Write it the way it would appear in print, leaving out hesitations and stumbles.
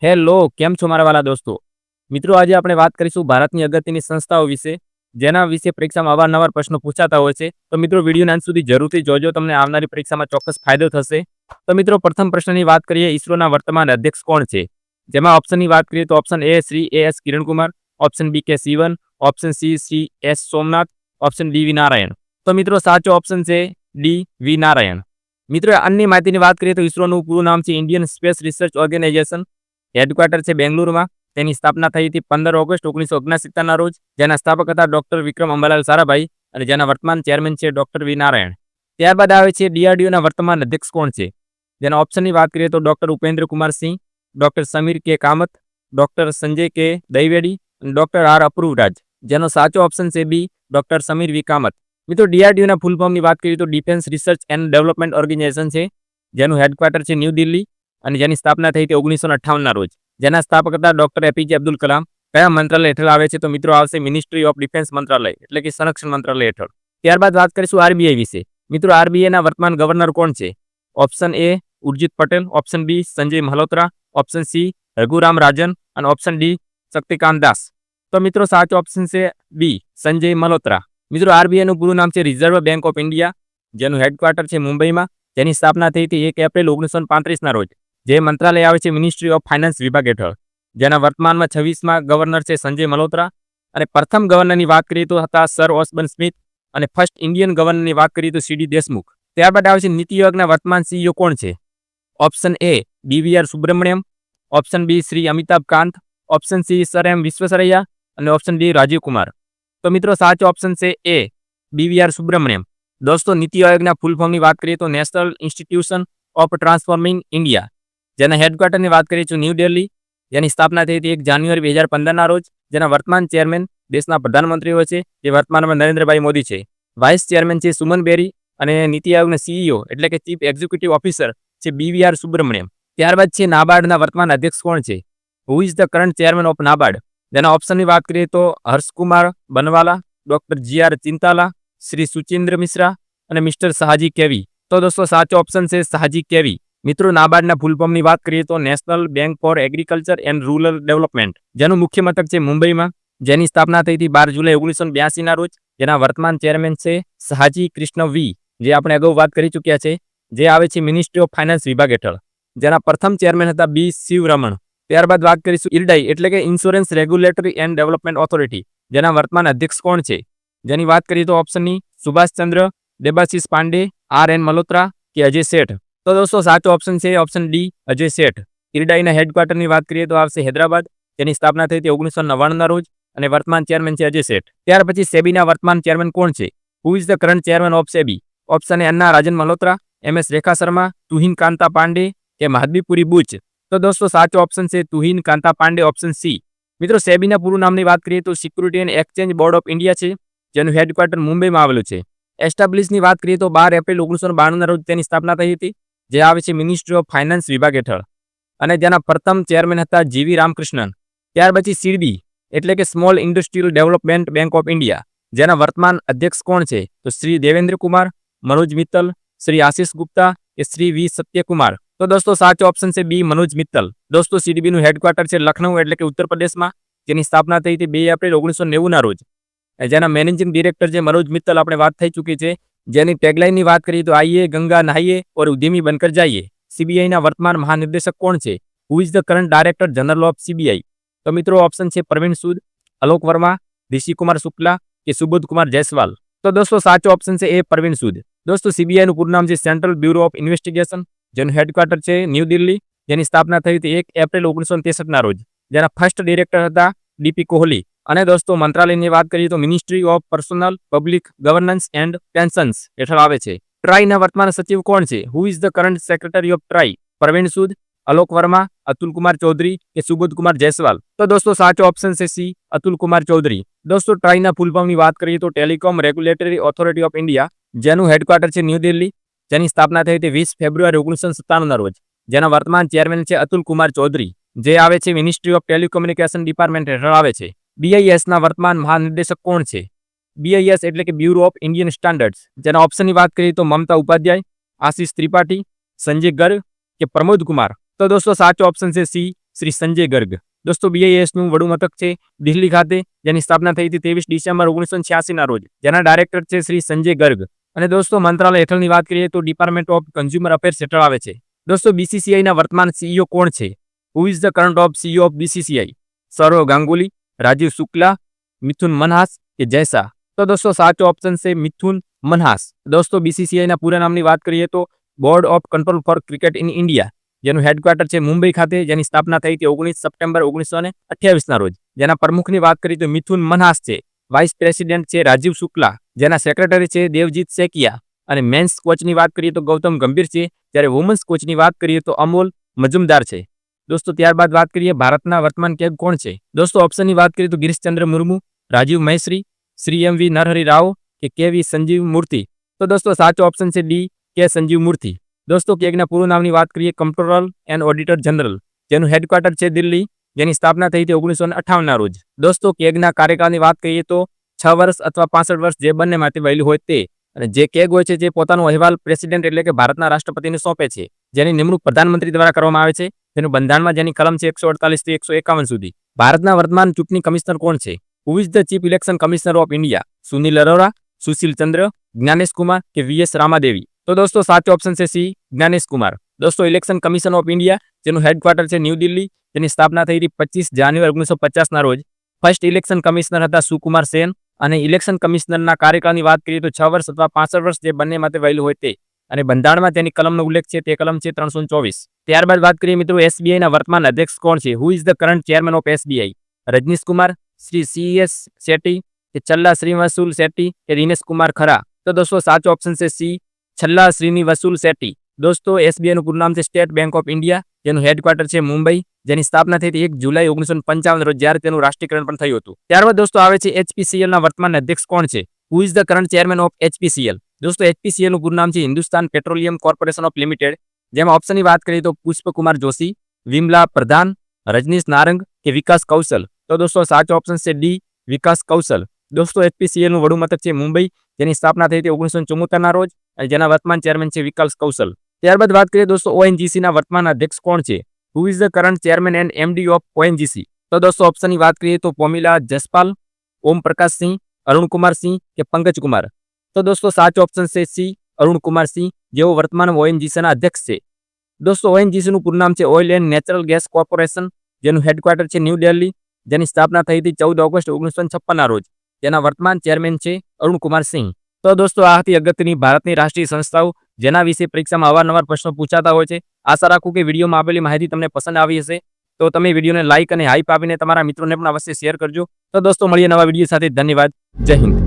Hello, કેમ છો મારા વાલા દોસ્તો? મિત્રો, આજે આપણે વાત કરીશું ભારતની અગત્યની સંસ્થાઓ વિશે, જેના વિશે પરીક્ષામાં અવારનવાર પ્રશ્નો પૂછાતા હોય છે. તો મિત્રો, વિડીયોના અંત સુધી જરૂરથી જોજો, તમને આવનારી પરીક્ષામાં ચોક્કસ ફાયદો થશે. તો મિત્રો, પ્રથમ પ્રશ્નની વાત કરીએ, ઈસરોના વર્તમાન અધ્યક્ષ કોણ છે? જેમાં ઓપ્શનની વાત કરીએ તો option A Shri S Kiran Kumar, option B K Sivan, option C Shri S Somanath, option D V Narayan. તો મિત્રો, સાચો ઓપ્શન છે ડી વી નારાયણ. મિત્રો, અન્ય માહિતીની વાત કરીએ તો ઈસરોનું પૂરું નામ છે Indian space research organisation. Headquarter છે બેંગ્લુરુમાં. તેની સ્થાપના થઈ હતી 15 ઓગસ્ટ 1969ના રોજ. જેના સ્થાપક હતા ડોક્ટર વિક્રમ અંબાલાલ સારાભાઈ અને જેના વર્તમાન ચેરમેન છે ડોક્ટર વી નારાયણ. ત્યારબાદ આવે છે ડીઆરડીઓના વર્તમાન અધ્યક્ષ કોણ છે? જેના ઓપ્શનની વાત કરીએ તો ડોક્ટર ઉપેન્દ્ર કુમાર સિંહ, ડોક્ટર સમીર કે કામત, ડોક્ટર સંજય કે દૈવેડી અને ડોક્ટર આર અપરૂવરાજ. જેનો સાચો ઓપ્શન છે B, doctor Samir V Kamat. મિત્રો, ડીઆરડીઓના ફૂલ ફોર્મની વાત કરીએ તો defence research and development organisation છે, જેનું હેડક્વાર્ટર છે ન્યૂ દિલ્હી અને જેની સ્થાપના થઈ હતી 1958ના રોજ. જેના સ્થાપક હતા ડોક્ટર એપીજે અબ્દુલ કલામ. કયા મંત્રાલય હેઠળ આવે છે? તો મિત્રો, આવશે મિનિસ્ટ્રી ઓફ ડિફેન્સ મંત્રાલય, એટલે કે સંરક્ષણ મંત્રાલય હેઠળ. ત્યારબાદ વાત કરીશું આરબીઆઈ વિશે. મિત્રો, આરબીઆઈના વર્તમાન ગવર્નર કોણ છે? Option A Urjit Patel, option B Sanjay Malhotra, option C Raghuram Rajan અને ઓપ્શન ડી શક્તિકાંત દાસ. તો મિત્રો, સાચો ઓપ્શન છે બી સંજય મલ્હોત્રા. મિત્રો, આરબીઆઈનું પૂરું નામ છે રિઝર્વ બેંક ઓફ ઇન્ડિયા, જેનું હેડક્વાર્ટર છે મુંબઈમાં. જેની સ્થાપના થઈ હતી 1 એપ્રિલ 1935ના રોજ. જે મંત્રાલય આવે છે મિનિસ્ટ્રી ઓફ ફાઇનાન્સ વિભાગ હેઠળ. જેના વર્તમાનમાં 26મા ગવર્નર છે સંજય મલ્હોત્રા. અને પ્રથમ ગવર્નરની વાત કરીએ તો હતા સર ઓસ્બર્ન સ્મિથ અને ફર્સ્ટ ઇન્ડિયન ગવર્નરની વાત કરીએ તો સીડી દેશમુખ. ત્યારબાદ આવે છે નીતિ આયોગના વર્તમાન સીઈઓ કોણ છે? Option A BVR Subrahmanyam, option B Shri Amitabh Kant, option C sir M Visvesvaraya અને ઓપ્શન ડી રાજીવ કુમાર. તો મિત્રો, સાચો ઓપ્શન છે એ બીવીઆર સુબ્રમણ્યમ. દોસ્તો, નીતિ આયોગના ફૂલ ફોર્મની વાત કરીએ તો national institution of transforming India. જેના હેડક્વાર્ટરની વાત કરીએ તો ન્યૂ દિલ્હી. જેની સ્થાપના થઈ હતી 1 જાન્યુઆરી 2015ના રોજ. જેના વર્તમાન ચેરમેન દેશના પ્રધાનમંત્રીઓ છે, જે વર્તમાનમાં નરેન્દ્રભાઈ મોદી છે. વાઇસ ચેરમેન છે સુમન બેરી અને નીતિ આયોગના સીઈઓ એટલે કે ચીફ એક્ઝિક્યુટિવ ઓફિસર છે બીવીઆર સુબ્રમણ્યમ. ત્યારબાદ છે નાબાર્ડના વર્તમાન અધ્યક્ષ કોણ છે? Who is the current chairman of NABARD? જેના ઓપ્શનની વાત કરીએ તો હર્ષકુમાર બનવાલા, ડોક્ટર જીઆર ચિંતાલા, શ્રી સુચિન્દ્ર મિશ્રા અને મિસ્ટર શાહજી કેવી. તો દોસ્તો, સાચો ઓપ્શન છે શાહજી કેવી. મિત્રો, નાબાર્ડના ફૂલ ફોર્મની વાત કરીએ તો national bank four agriculture and rural development, જેનું મુખ્ય મથક છે મુંબઈમાં. જેની સ્થાપના થઈ હતી 12 જુલાઈ 1982ના રોજ. જેના વર્તમાન ચેરમેન છે શાહજી કૃષ્ણ વી, જે આપણે અગાઉ વાત કરી ચૂક્યા છે. જે આવે છે મિનિસ્ટ્રી ઓફ ફાઇનાન્સ વિભાગ હેઠળ. જેના પ્રથમ ચેરમેન હતા બી શિવરમણ. ત્યારબાદ વાત કરીશું ઇરડાઈ એટલે કે insurance regulatory and development authority. જેના વર્તમાન અધ્યક્ષ કોણ છે? જેની વાત કરીએ તો ઓપ્શનની સુભાષચંદ્ર, દેબાશીષ પાંડે, આર એન મલ્હોત્રા કે અજય શેઠ. તો દોસ્તો, સાચો ઓપ્શન છે ઓપ્શન ડી અજય શેઠ. ઇરડાઈના હેડક્વાર્ટરની વાત કરીએ તો આવશે હૈદરાબાદ. જેની સ્થાપના થઈ હતી 1999ના રોજ અને વર્તમાન ચેરમેન છે અજય શેઠ. ત્યાર પછી સેબીના વર્તમાન ચેરમેન કોણ છે? Who is the current chairman of SEBI? Option A Anna Rajan Malhotra, M S Rekha Sharma, Tuhin Kanta Pandey કે મહાદબીપુરી બુચ. તો દોસ્તો, સાચો ઓપ્શન છે તુહિન કાંતા પાંડે, ઓપ્શન સી. મિત્રો, સેબીના પૂરું નામની વાત કરીએ તો security and exchange board of India છે, જેનું હેડક્વાર્ટર મુંબઈમાં આવેલું છે. એસ્ટાબ્લિશની વાત કરીએ તો 12 એપ્રિલ 1992ના રોજ તેની સ્થાપના થઈ હતી. જે આવે છે મિનિસ્ટ્રી ઓફ ફાઇનાન્સ વિભાગ હેઠળ અને જેના પ્રથમ ચેરમેન હતા જીવી રામકૃષ્ણન. ત્યાર પછી સીડી એટલે કે small industrial development bank of India. જેના વર્તમાન અધ્યક્ષ કોણ છે? તો શ્રી દેવેન્દ્ર કુમાર, મનોજ મિત્તલ, શ્રી આશિષ ગુપ્તા કે શ્રી વી સત્યકુમાર. તો દોસ્તો, સાચો ઓપ્શન છે બી મનોજ મિત્તલ. દોસ્તો, સીડીબીનું હેડક્વાર્ટર છે લખનઉ એટલે કે ઉત્તર પ્રદેશમાં. જેની સ્થાપના થઈ હતી 2 એપ્રિલ 1990ના રોજ. જેના મેનેજિંગ ડિરેક્ટર જે મનોજ મિત્તલ આપણે વાત થઈ ચૂકી છે. જેની ટેગલાઇનની વાત કરીએ તો આઈએ ગંગા નહાઈએ ઓર ઉદ્યમી બનકર જાઈએ. સીબીઆઈના વર્તમાન મહાનિર્દેશક કોણ છે? Who is the current director general of CBI? તો મિત્રો, ઓપ્શન છે પ્રવીણ સૂદ, અલોક વર્મા, ઋષિકુમાર શુક્લા કે સુબોધ કુમાર જયસ્વાલ. તો દોસ્તો, સાચો ઓપ્શન છે એ પ્રવીણ સૂદ. દોસ્તો, સીબીઆઈનું પૂરું નામ છે સેન્ટ્રલ બ્યુરો ઓફ ઇન્વેસ્ટિગેશન, જેનું હેડક્વાર્ટર છે ન્યૂ દિલ્હી. જેની સ્થાપના થઈ હતી 1 એપ્રિલ 1963ના રોજ. જેના ફર્સ્ટ ડિરેક્ટર હતા ડીપી કોહલી. અને દોસ્તો, મંત્રાલયની વાત કરીએ તો ministry of personnel public governance and pensions હેઠળ આવે છે. ટ્રાઈના વર્તમાન સચિવ કોણ છે? Who is the current secretary of TRAI? Praveen Sood, Alok Verma, Atul Kumar Chaudhary કે સુબોધ કુમાર જયસ્વાલ. તો દોસ્તો, સાચો ઓપ્શન છે સી અતુલ કુમાર ચૌધરી. દોસ્તો, ટ્રાઈના ફૂલ ફોર્મની વાત કરીએ તો telecom regulatory authority of India, જેનું હેડક્વાર્ટર છે ન્યૂ દિલ્હી. જેની સ્થાપના થઈ હતી 20 ફેબ્રુઆરી 1997ના રોજ. જેના વર્તમાન ચેરમેન છે અતુલ કુમાર ચૌધરી. જે આવે છે મિનિસ્ટ્રી ઓફ ટેલિકોમ્યુનિકેશન ડિપાર્ટમેન્ટ હેઠળ આવે છે. બીઆઈએસના વર્તમાન મહાનિર્દેશક કોણ છે? બીઆઈએસ એટલે કે બ્યુરો ઓફ ઇન્ડિયન સ્ટાન્ડર્ડ્સ. જેના ઓપ્શનની વાત કરીએ તો મમતા ઉપાધ્યાય, આશિષ ત્રિપાઠી, સંજય ગર્ગ કે પ્રમોદ કુમાર. તો દોસ્તો, સાચો ઓપ્શન છે સી શ્રી સંજય ગર્ગ. દોસ્તો BIS નું વડું મથક છે દિલ્હી ખાતે, જેની સ્થાપના થઈ હતી 23 ડિસેમ્બર 1986 ના રોજ, જેના ડાયરેક્ટર છે શ્રી સંજય ગર્ગ. અને દોસ્તો મંત્રાલય હેઠળની વાત કરીએ તો ડિપાર્ટમેન્ટ ઓફ કન્ઝ્યુમર અફેર્સ હેઠળ આવે છે. દોસ્તો BCCI ના વર્તમાન CEO કોણ છે? Who is the current of CEO of BCCI? Sourav Ganguly, Rajiv Shukla, Mithun Manhas કે જૈસા? તો દોસ્તો સાચો ઓપ્શન છે મિથુન મનહાસ. દોસ્તો BCCI ના પૂરા નામની વાત કરીએ તો board of control for cricket in India, જેનું હેડક્વાર્ટર છે મુંબઈ ખાતે, જેની સ્થાપના થઈ હતી 19 સપ્ટેમ્બર 1928 ના રોજ. જેના પ્રમુખની વાત કરીએ તો મિથુન મનહાસ છે. વાઇસ પ્રેસિડેન્ટ છે રાજીવ શુક્લા, જેના સેક્રેટરી છે દેવજીત સેકિયા. અને મેન્સ કોચની વાત કરીએ તો ગૌતમ ગંભીર છે, જ્યારે વુમન્સ કોચની વાત કરીએ તો અમોલ મજુમદાર છે. દોસ્તો ત્યારબાદ વાત કરીએ ભારતના વર્તમાન કેગ કોણ છે? દોસ્તો ઓપ્શનની વાત કરીએ તો ગિરીશચંદ્ર મુર્મુ, રાજીવ મહેશ્રી, શ્રી MV નરહરી રાવ કે KV સંજીવ મૂર્તિ? તો દોસ્તો સાચો ઓપ્શન છે D, કે સંજીવ મૂર્તિ. દોસ્તો કેગના પૂરું નામની વાત કરીએ કંટ્રોલર એન્ડ ઓડિટર જનરલ, જેનું હેડક્વાર્ટર છે દિલ્હી, જેની સ્થાપના થઈ હતી 1958 ના રોજ. દોસ્તો કેગના કાર્યકાળની વાત કરીએ તો 6 વર્ષ અથવા 65 વર્ષ, જે બંનેમાંથી વહેલું હોય તે. અને જે કેગ હોય છે જે પોતાનો અહેવાલ પ્રેસિડેન્ટ એટલે કે ભારતના રાષ્ટ્રપતિને સોંપે છે, જેની નિમણૂક પ્રધાનમંત્રી દ્વારા કરવામાં આવે છે. તેનું બંધારણમાં જેની કલમ છે 148 થી 151 સુધી. ભારતના વર્તમાન ચૂંટણી કમિશનર કોણ છે? Who is the chief election commissioner of India? Sunil Arora, Sushil ચંદ્ર, જ્ઞાનેશ કુમાર કે VS રામાદેવી? તો દોસ્તો સાચો ઓપ્શન છે C, જ્ઞાનેશ કુમાર. દોસ્તો ઇલેક્શન કમિશન ઓફ ઇન્ડિયા, જેનું હેડક્વાર્ટર છે ન્યૂ દિલ્હી, જેની સ્થાપના થઈ હતી 25 જાન્યુઆરી 1950 ના રોજ. ફર્સ્ટ ઇલેક્શન કમિશનર હતા સુકુમાર સેન. અને ઇલેક્શન કમિશનરના કાર્યકાળની વાત કરીએ તો 6 વર્ષ અથવા 65 વર્ષ, જે બંને માટે વહેલું હોય તે. અને બંધારણમાં તેની કલમનો ઉલ્લેખ છે, તે કલમ છે 324. ત્યારબાદ વાત કરીએ મિત્રો SBI ના વર્તમાન અધ્યક્ષ કોણ છે? Who is the current chairman of SBI? Rajnish Kumar, Shri CS Shetty કે છલ્લા શ્રીનિવાસુલ શેટ્ટી કે દિનેશ કુમાર ખરા? તો દોસ્તો સાચો ઓપ્શન છે C, છલ્લા શ્રીનિવાસુલ શેટ્ટી. દોસ્તો SBI નું પૂરું નામ છે સ્ટેટ બેંક ઓફ ઇન્ડિયા, જેનું હેડક્વાર્ટર છે મુંબઈ, જેની સ્થાપના થઈ હતી 1 જુલાઈ 1955 રોજ, જ્યારે તેનું રાષ્ટ્રીયકરણ પણ થયું હતું. ત્યારબાદ દોસ્તો આવે છે HPCL ના વર્તમાન અધ્યક્ષ કોણ છે? Who is the current chairman of HPCL? દોસ્તો HPCL નું પૂરું નામ છે Hindustan petroleum corporation of limited, જેમાં ઓપ્શનની વાત કરીએ તો પુષ્પકુમાર જોશી, વિમલા પ્રધાન, રજનીશ નારંગ કે વિકાસ કૌશલ? તો દોસ્તો સાચો ઓપ્શન છે D, વિકાસ કૌશલ. દોસ્તો HPCL નું વડું મથક છે મુંબઈ, જેની સ્થાપના થઈ હતી 1974 ના રોજ, અને જેના વર્તમાન ચેરમેન છે વિકાસ કૌશલ. ત્યારબાદ વાત કરીએ દોસ્તો ONGC ના વર્તમાન અધ્યક્ષ કોણ છે? Who is the current chairman and MD of ONGC? તો દોસ્તો ઓપ્શનની વાત કરીએ તો પોમિલા જસપાલ, ઓમ પ્રકાશ સિંહ, અરુણ કુમાર સિંહ કે પંકજ કુમાર? તો દોસ્તો સાચો ઓપ્શન છે C, અરુણ કુમાર સિંહ, જેઓ વર્તમાન ONGC ના અધ્યક્ષ છે. દોસ્તો ONGC નું પૂરું નામ છે oil and natural gas corporation, જેનું હેડક્વાર્ટર છે ન્યૂ દિલ્હી, જેની સ્થાપના થઈ હતી 14 ઓગસ્ટ 1956 ના રોજ. જેના વર્તમાન ચેરમેન છે અરુણ કુમાર સિંહ. તો દોસ્તો આ હતી અગત્યની ભારતની રાષ્ટ્રીય સંસ્થાઓ, જેના વિશે પરીક્ષામાં અવારનવાર પ્રશ્નો પૂછાતા હોય છે. આશા રાખું કે વિડીયોમાં આપેલી માહિતી તમને પસંદ આવી હશે. તો તમે વિડીયોને લાઇક અને હાઈપ આપીને તમારા મિત્રોને પણ અવશ્ય શેર કરજો. તો દોસ્તો મળીએ નવા વિડીયો સાથે. ધન્યવાદ. જય હિન્દ.